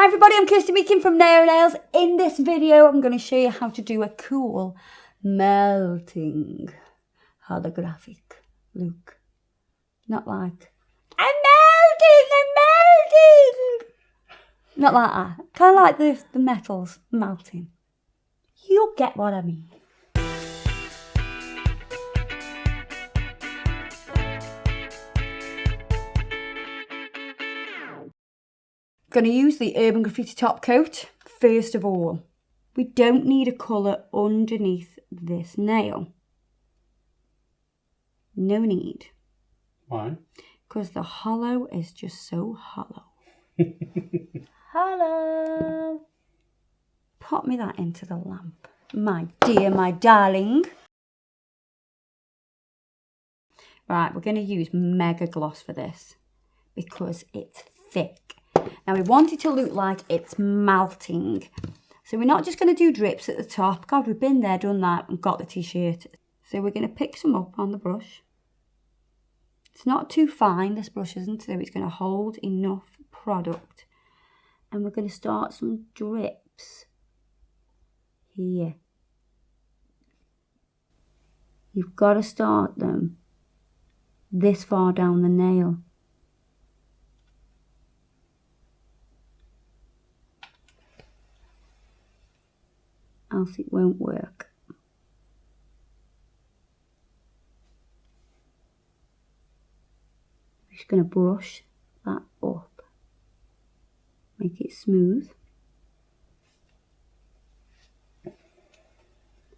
Hi everybody, I'm Kirsty Meakin from Naio. In this video, I'm going to show you how to do a cool melting holographic look. Not like, I'm melting! Not like that. Kind of like the metals melting. You'll get what I mean. Going to use the Urban Graffiti top coat first of all. We don't need a colour underneath this nail. No need. Why? Because the hollow is just so hollow. Hollow. Pop me that into the lamp. My dear, my darling. Right, we're going to use Mega Gloss for this because it's thick. Now we want it to look like it's melting. So we're not just going to do drips at the top. God, we've been there, done that and got the t-shirt. So we're going to pick some up on the brush. It's not too fine, this brush isn't, so it's going to hold enough product. And we're going to start some drips here. You've got to start them this far down the nail. Else it won't work. I'm just going to brush that up, make it smooth.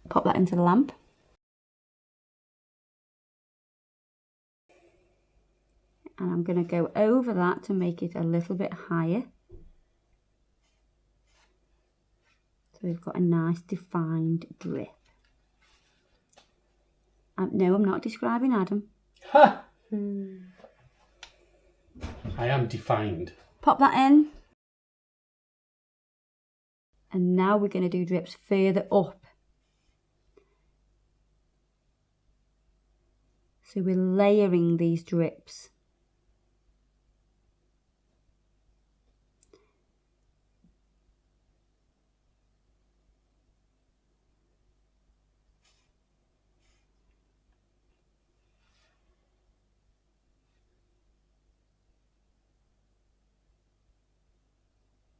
Pop that into the lamp. And I'm going to go over that to make it a little bit higher. So we've got a nice defined drip. No, I'm not describing Adam. Ha! I am defined. Pop that in. And now we're going to do drips further up. So we're layering these drips.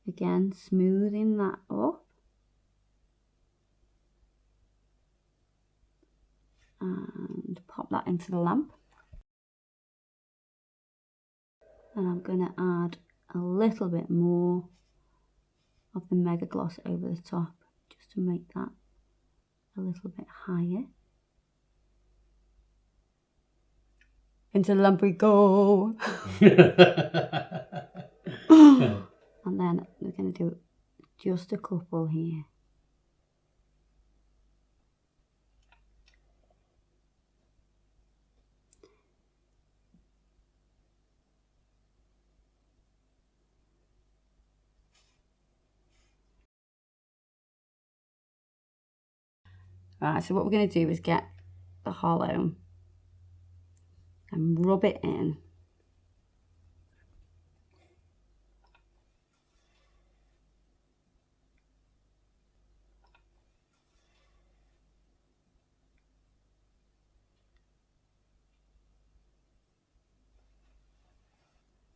Again, smoothing that up. And pop that into the lamp. And I'm going to add a little bit more of the Mega Gloss over the top, just to make that a little bit higher. Into the lamp we go. And then we're going to do just a couple here. Right, so what we're going to do is get the hollow and rub it in.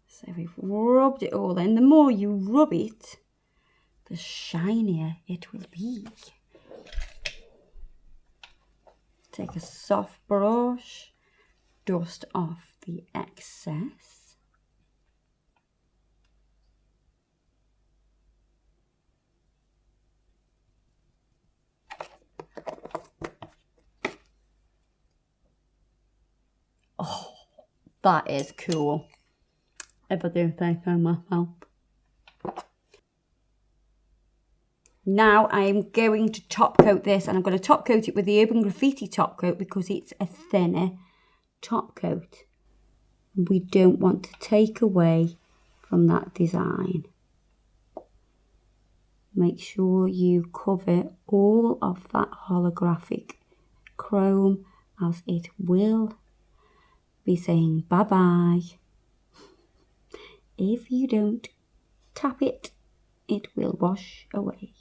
So we've rubbed it all in. The more you rub it, the shinier it will be. Take a soft brush, dust off the excess. Oh, that is cool. If I do think so myself. Now I'm going to top coat this, and I'm going to top coat it with the Urban Graffiti top coat because it's a thinner top coat. We don't want to take away from that design. Make sure you cover all of that holographic chrome, as it will be saying bye-bye if you don't tap it it will wash away.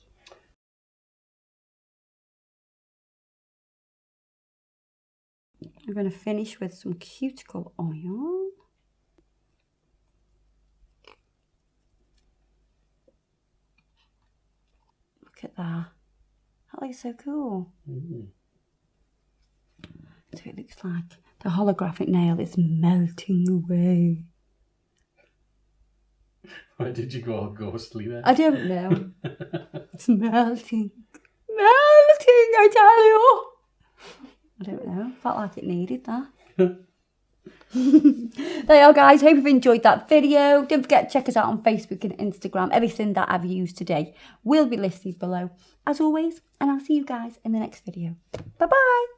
I'm going to finish with some cuticle oil. Look at that. That looks so cool. So it looks like the holographic nail is melting away. Why did you go all ghostly there? I don't know. It's melting. Melting, I tell you. I don't know. Felt like it needed that. There you are, guys. Hope you've enjoyed that video. Don't forget to check us out on Facebook and Instagram. Everything that I've used today will be listed below, as always. And I'll see you guys in the next video. Bye-bye.